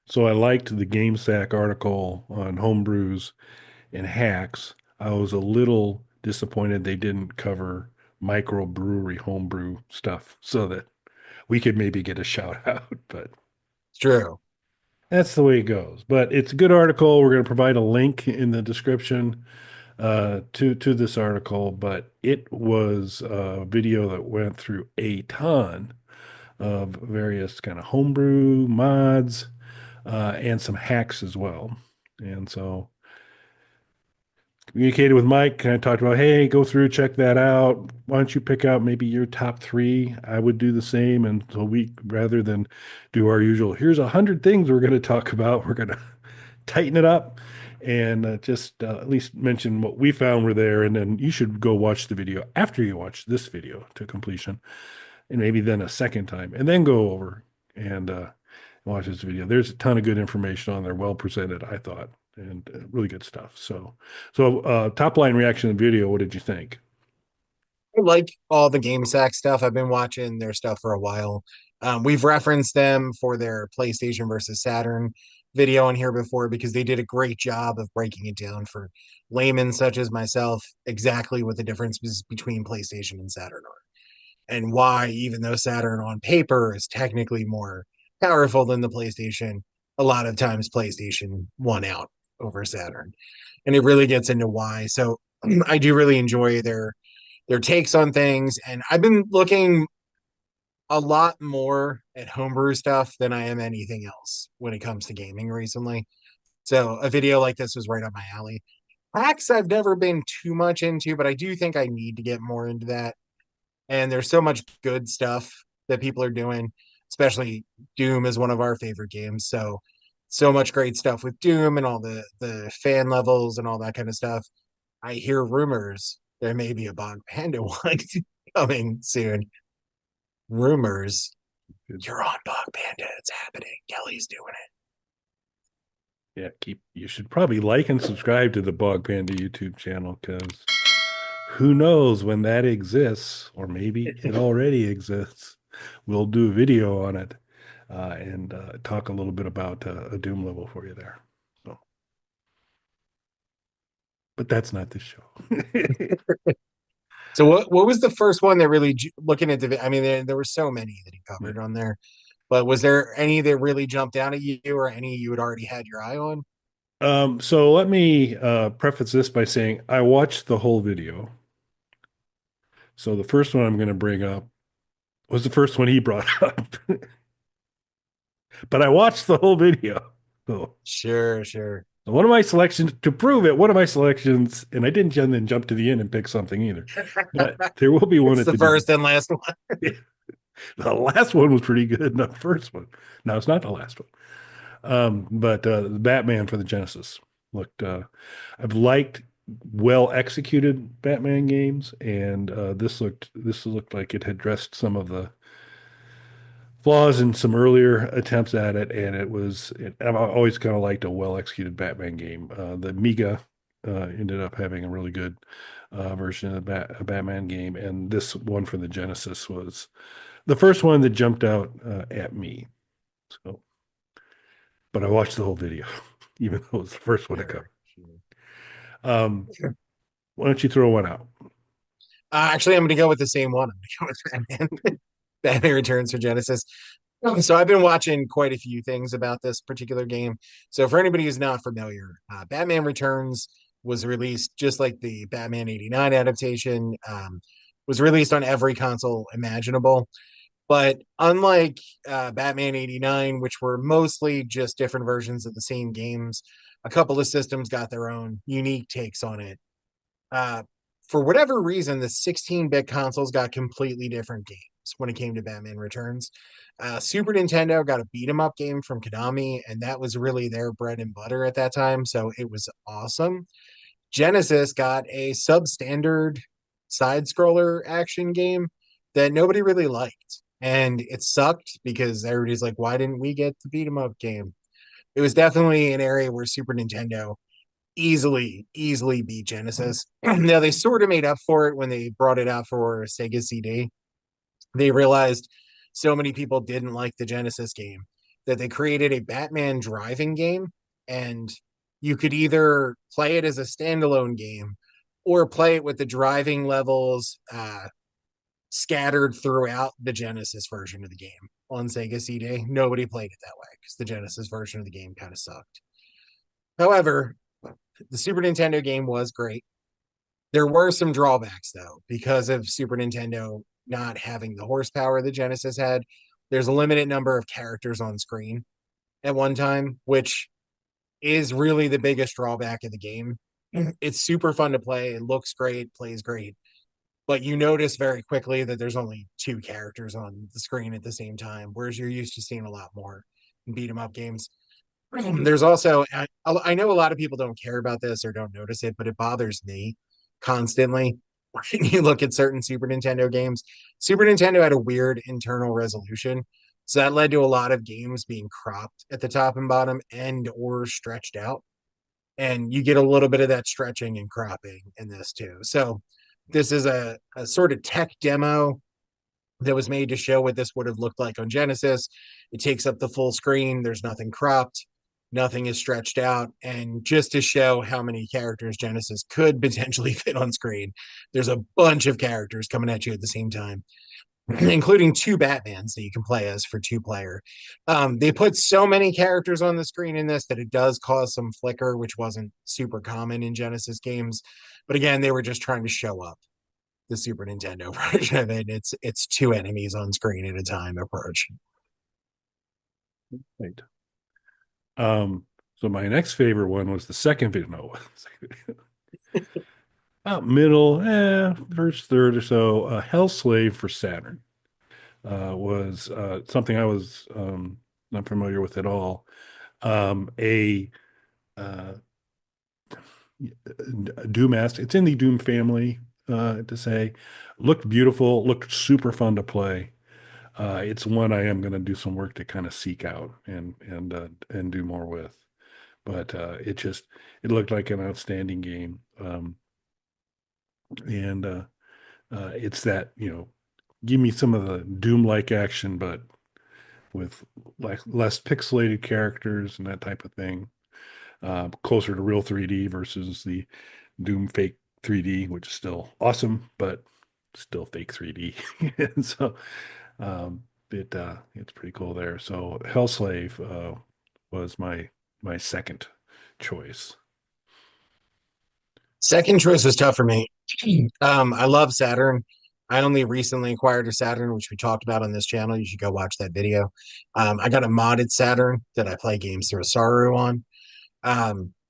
So I liked the GameSack article on homebrews and hacks. I was a little disappointed they didn't cover microbrewery homebrew stuff so that we could maybe get a shout out, but It's true. that's the way it goes. But it's a good article. We're going to provide a link in the description to this article, but it was a video that went through a ton of various kind of homebrew mods and some hacks as well. And so communicated with Mike, kind of talked about, hey, go through, check that out. Why don't you pick out maybe your top three? I would do the same. And so we, rather than do our usual, here's 100 things we're going to talk about, we're going to tighten it up and just at least mention what we found were there. And then you should go watch the video after you watch this video to completion, and maybe then a second time, and then go over and watch this video. There's a ton of good information on there, well presented, I thought, and really good stuff. So top line reaction to the video. What did you think? I like all the GameSack stuff. I've been watching their stuff for a while. We've referenced them for their PlayStation versus Saturn video on here before because they did a great job of breaking it down for laymen such as myself, exactly what the difference is between PlayStation and Saturn are, and why, even though Saturn on paper is technically more powerful than the PlayStation, a lot of times PlayStation won out over Saturn. And it really gets into why. So I do really enjoy their takes on things. And I've been looking a lot more at homebrew stuff than I am anything else when it comes to gaming recently. So a video like this was right up my alley. Hacks I've never been too much into, but I do think I need to get more into that. And there's so much good stuff that people are doing, especially Doom is one of our favorite games. So much great stuff with Doom and all the fan levels and all that kind of stuff. I hear rumors there may be a Bog Panda one coming soon. Rumors. You're on Bog Panda. It's happening. Kelly's doing Yeah, keep. You should probably like and subscribe to the Bog Panda YouTube channel because who knows when that exists, or maybe it it. already exists. We'll do a video on it and talk a little bit about a Doom level for you there. So, but that's not this show. So what was the first one that really looking at the? I mean, there were so many that he Yeah. covered on there, but was there any that really jumped out at you, or any you had already had your eye on? So let me preface this by saying I watched the whole video. So the first one I'm going to bring up was the first one he brought up, but I watched the whole video. So Sure, sure. one of my selections to prove it, one of my selections, and I didn't then jump to the end and pick something either, but there will be one It's at the the beginning. first and last one. The last one was pretty good, not the first one. No, it's not the last one. But the Batman for the Genesis looked. I've liked well executed Batman games, and this looked like it had addressed some of the flaws in some earlier attempts at it, and I've always kind of liked a well executed Batman game. The Amiga ended up having a really good version of the Batman game, and this one for the Genesis was the first one that jumped out at me. So, but I watched the whole video, even though it was the first one to come. Sure, sure. Why don't you throw one out? Actually, I'm going to go with the same one. I'm going to go with Batman. Batman Returns for Genesis. So I've been watching quite a few things about this particular game. So for anybody who's not familiar, Batman Returns was released just like the Batman '89 adaptation. Was released on every console imaginable. But unlike Batman '89, which were mostly just different versions of the same games, a couple of systems got their own unique takes on it. Uh, for whatever reason, the 16-bit consoles got completely different games when it came to Batman Returns. Super Nintendo got a beat 'em up game from Konami, and that was really their bread and butter at that time. So it was awesome. Genesis got a substandard side scroller action game that nobody really liked. And it sucked because everybody's like, why didn't we get the beat 'em up game? It was definitely an area where Super Nintendo easily beat Genesis. Now they sort of made up for it when they brought it out for Sega CD. They realized so many people didn't like the Genesis game that they created a Batman driving game, and you could either play it as a standalone game or play it with the driving levels scattered throughout the Genesis version of the game on Sega CD. Nobody played it that way because the Genesis version of the game kind of sucked. However, the Super Nintendo game was great. There were some drawbacks though, because of Super Nintendo not having the horsepower the Genesis had. There's a limited number of characters on screen at one time, which is really the biggest drawback of the game. It's super fun to play. It looks great, plays great, but you notice very quickly that there's only two characters on the screen at the same time, whereas you're used to seeing a lot more in beat 'em up games. There's also, I know a lot of people don't care about this or don't notice it, but it bothers me constantly when you look at certain Super Nintendo games. Super Nintendo had a weird internal resolution. So that led to a lot of games being cropped at the top and bottom and or stretched out. And you get a little bit of that stretching and cropping in this too. So this is a sort of tech demo that was made to show what this would have looked like on Genesis. It takes up the full screen. There's nothing cropped, nothing is stretched out. And just to show how many characters Genesis could potentially fit on screen, there's a bunch of characters coming at you at the same time, including two Batmans that you can play as for two player. They put so many characters on the screen in this that it does cause some flicker, which wasn't super common in Genesis games. But again, they were just trying to show up the Super Nintendo version of it. It's two enemies on screen at a time approach. Right. So my next favorite one was the second video. No, about middle, first third or so. Hell Slave for Saturn was something I was not familiar with at all. A Doom-esque. It's in the Doom family, to say. Looked beautiful, looked super fun to play. It's one I am going to do some work to kind of seek out and do more with. But it looked like an outstanding game. And it's that, give me some of the Doom-like action, but with like less pixelated characters and that type of thing. Closer to real 3D versus the Doom fake 3D, which is still awesome, but still fake 3D. And so it's pretty cool there. So Hellslave was my second choice. Second choice was tough for me. I love Saturn. I only recently acquired a Saturn, which we talked about on this channel. You should go watch that video. I got a modded Saturn that I play games through a Saru on.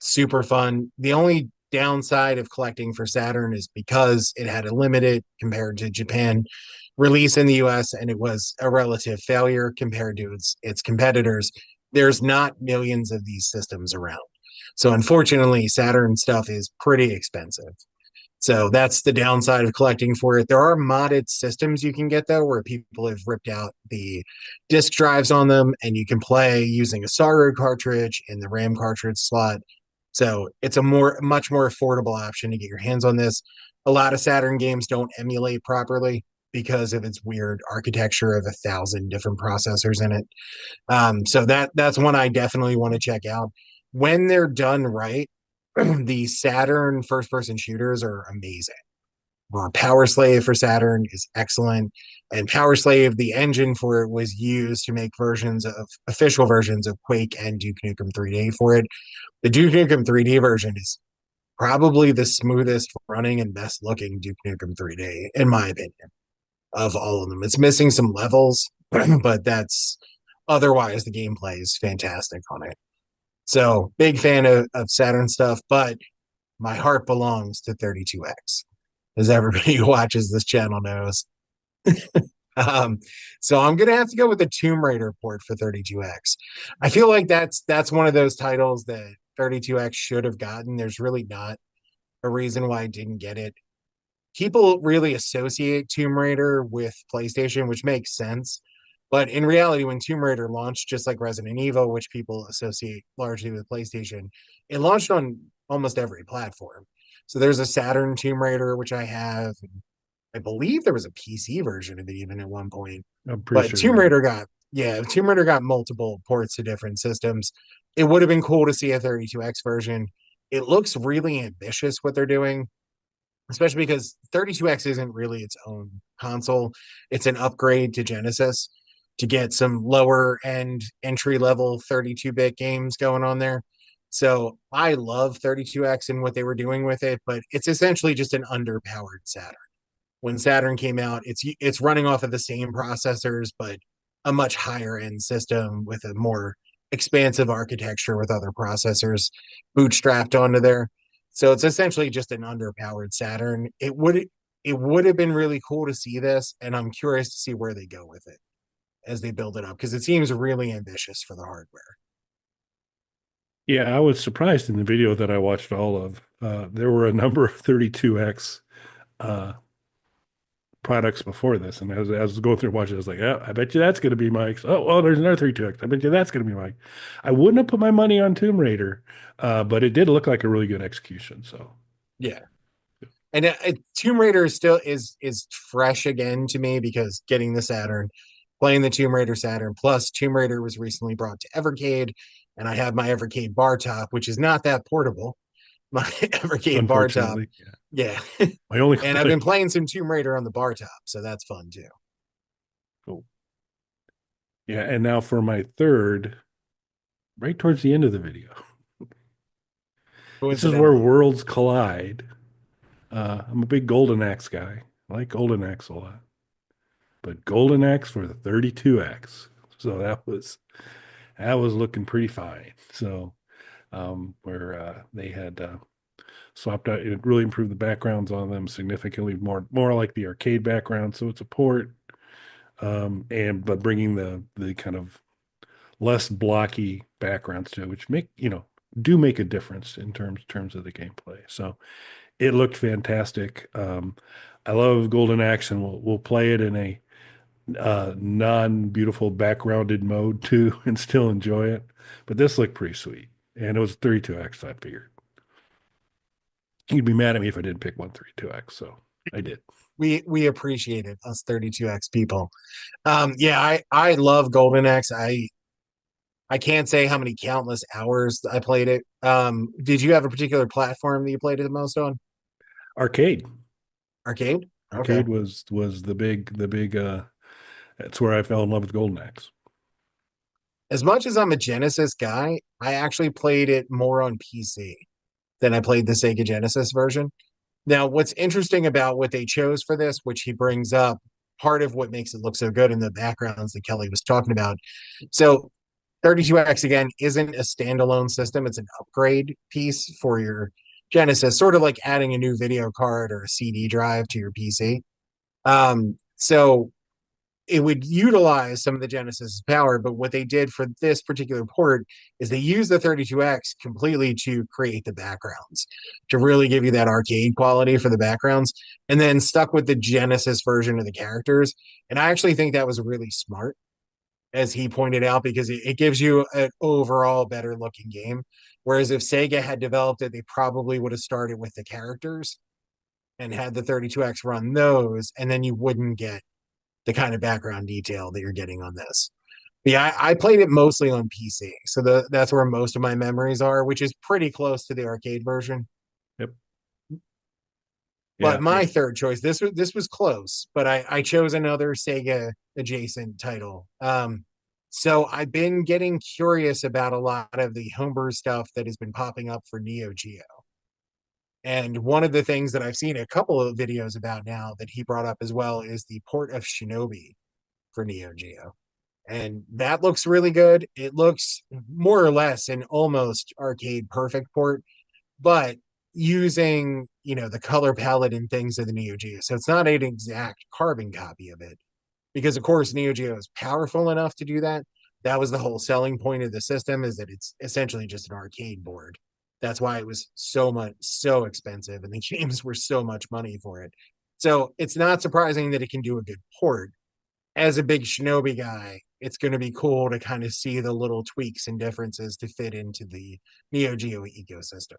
Super fun. The only downside of collecting for Saturn is because it had a limited compared to Japan release in the US, and it was a relative failure compared to its competitors. There's not millions of these systems around. So unfortunately, Saturn stuff is pretty expensive. So that's the downside of collecting for it. There are modded systems you can get though, where people have ripped out the disk drives on them and you can play using a Saru cartridge in the RAM cartridge slot. So it's a much more affordable option to get your hands on this. A lot of Saturn games don't emulate properly because of its weird architecture of 1,000 different processors in it. So that's one I definitely want to check out. When they're done right, the Saturn first person shooters are amazing. Power Slave for Saturn is excellent. And Power Slave, the engine for it was used to make official versions of Quake and Duke Nukem 3D for it. The Duke Nukem 3D version is probably the smoothest running and best looking Duke Nukem 3D, in my opinion, of all of them. It's missing some levels, but that's otherwise the gameplay is fantastic on it. So big fan of Saturn stuff, but my heart belongs to 32X, as everybody who watches this channel knows. um, so I'm gonna have to go with the Tomb Raider port for 32X. I feel like that's one of those titles that 32X should have gotten. There's really not a reason why I didn't get it. People really associate Tomb Raider with PlayStation, which makes sense. But in reality, when Tomb Raider launched, just like Resident Evil, which people associate largely with PlayStation, it launched on almost every platform. So there's a Saturn Tomb Raider, which I have. I believe there was a PC version of it even at one point. I'm pretty But sure, Tomb yeah. Raider got Yeah, if Tomb Raider got multiple ports to different systems, it would have been cool to see a 32X version. It looks really ambitious what they're doing, especially because 32X isn't really its own console. It's an upgrade to Genesis to get some lower end entry level 32-bit games going on there. So I love 32X and what they were doing with it, but it's essentially just an underpowered Saturn. When Saturn came out, it's running off of the same processors, but a much higher end system with a more expansive architecture with other processors bootstrapped onto there. So it's essentially just an underpowered Saturn. It would have been really cool to see this, and I'm curious to see where they go with it as they build it up because it seems really ambitious for the hardware. Yeah, I was surprised in the video that I watched all of. There were a number of 32X uh, products before this, and as I was going through watching, I was like, "Yeah, I bet you that's going to be Mike's." Oh, well, there's another 32X. I bet you that's going to be Mike. I wouldn't have put my money on Tomb Raider, but it did look like a really good execution. So, Yeah, and Tomb Raider is fresh again to me because getting the Saturn, playing the Tomb Raider Saturn, plus Tomb Raider was recently brought to Evercade, and I have my Evercade bar top, which is not that portable. My Evercade bar top, unfortunately, yeah, yeah, my only and I've been complaint. playing some Tomb Raider on the bar top, so that's fun too. Cool. Yeah, and now for my third, right towards the end of the video. This is where Coincidentally, worlds collide. I'm a big Golden Axe guy. I like Golden Axe a lot, but Golden Axe for the 32X. So that was looking pretty fine. So where they had swapped out, it really improved the backgrounds on them significantly more like the arcade background. So it's a port, and but bringing the kind of less blocky backgrounds to it, which do make a difference in terms of the gameplay. So it looked fantastic. I love Golden Axe, and we'll play it in a non-beautiful backgrounded mode too, and still enjoy it. But this looked pretty sweet, and it was 32X. I figured you'd be mad at me if I didn't pick 132X, so I did. we appreciate it, us 32X people. Yeah, I love Golden Axe. I can't say how many countless hours I played it. Did you have a particular platform that you played it the most on? Arcade, Arcade? Okay. arcade was the big. That's where I fell in love with Golden Axe. As much as I'm a Genesis guy, I actually played it more on PC than I played the Sega Genesis version. Now, what's interesting about what they chose for this, which he brings up, part of what makes it look so good in the backgrounds that Kelly was talking about. So 32X again isn't a standalone system, it's an upgrade piece for your Genesis, sort of like adding a new video card or a CD drive to your PC. So it would utilize some of the Genesis power, but what they did for this particular port is they used the 32X completely to create the backgrounds, to really give you that arcade quality for the backgrounds, and then stuck with the Genesis version of the characters. And I actually think that was really smart, as he pointed out, because it gives you an overall better looking game. Whereas if Sega had developed it, they probably would have started with the characters and had the 32X run those, and then you wouldn't get the kind of background detail that you're getting on this. But yeah, I played it mostly on PC, so that's where most of my memories are, which is pretty close to the arcade version. Yep. But Yeah. my third choice, this was close, but I chose another Sega adjacent title. So I've been getting curious about a lot of the homebrew stuff that has been popping up for Neo Geo. And one of the things that I've seen a couple of videos about now that he brought up as well is the port of Shinobi for Neo Geo. And that looks really good. It looks more or less an almost arcade perfect port, but using the color palette and things of the Neo Geo. So it's not an exact carbon copy of it, because of course Neo Geo is powerful enough to do that. That was the whole selling point of the system, is that it's essentially just an arcade board. That's why it was so expensive, and the games were so much money for it. So it's not surprising that it can do a good port. As a big Shinobi guy, it's going to be cool to kind of see the little tweaks and differences to fit into the Neo Geo ecosystem.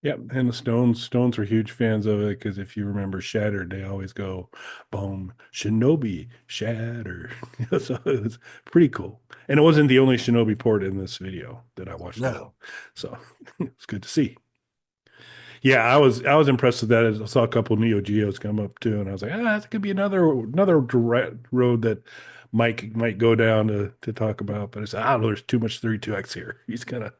Yep, and the Stones were huge fans of it because if you remember Shattered, they always go, "Boom, Shinobi, Shatter." So it was pretty cool, and it wasn't the only Shinobi port in this video that I watched as No. well. So it's good to see. Yeah, I was impressed with that. I saw a couple Neo Geos come up too, and I was like, that could be another direct road that Mike might go down to talk about. But I said, I don't know, there's too much 32X here. He's gonna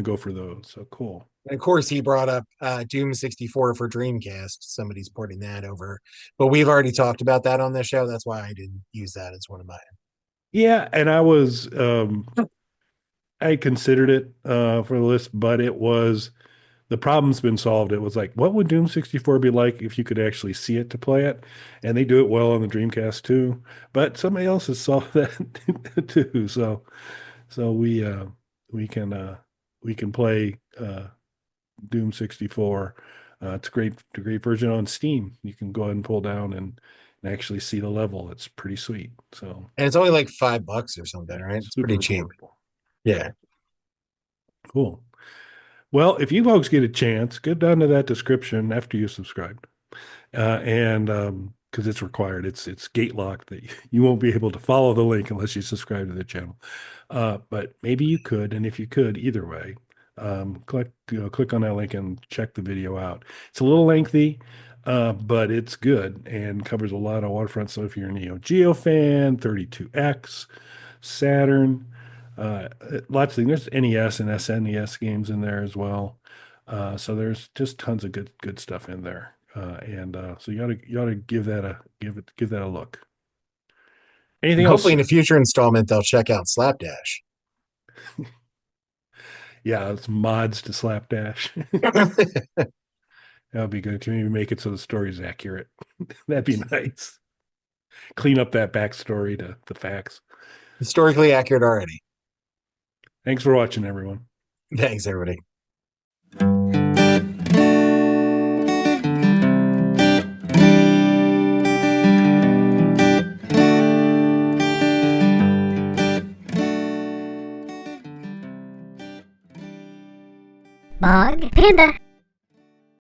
go for those. So cool. And of course, he brought up Doom 64 for Dreamcast. Somebody's porting that over, but we've already talked about that on this show. That's why I didn't use that as one of mine. Yeah, and I considered it for the list, but the problem's been solved. It was like, what would Doom 64 be like if you could actually see it to play it? And they do it well on the Dreamcast too. But somebody else has solved that too. So we can we can play Doom 64. It's a great version on Steam. You can go ahead and pull down and actually see the level. It's pretty sweet. So And it's only like $5 or something, yeah, right? It's pretty super cheap. affordable. Yeah. Cool. Well, if you folks get a chance, get down to that description after you subscribe, and because it's required, it's gate locked that you won't be able to follow the link unless you subscribe to the channel. But maybe you could, and if you could, either way, click on that link and check the video out. It's a little lengthy, but it's good and covers a lot of waterfront. So if you're a Neo Geo fan, 32X, Saturn, lots of things. There's NES and SNES games in there as well. So there's just tons of good stuff in there. And so you ought to give that a look. And Anything hopefully else? in a future installment, they'll check out Slapdash. Yeah, it's mods to Slapdash. That would be good to maybe make it so the story's accurate. That'd be nice. Clean up that backstory to the facts. Historically accurate already. Thanks for watching, everyone. Thanks, everybody. Bog Panda.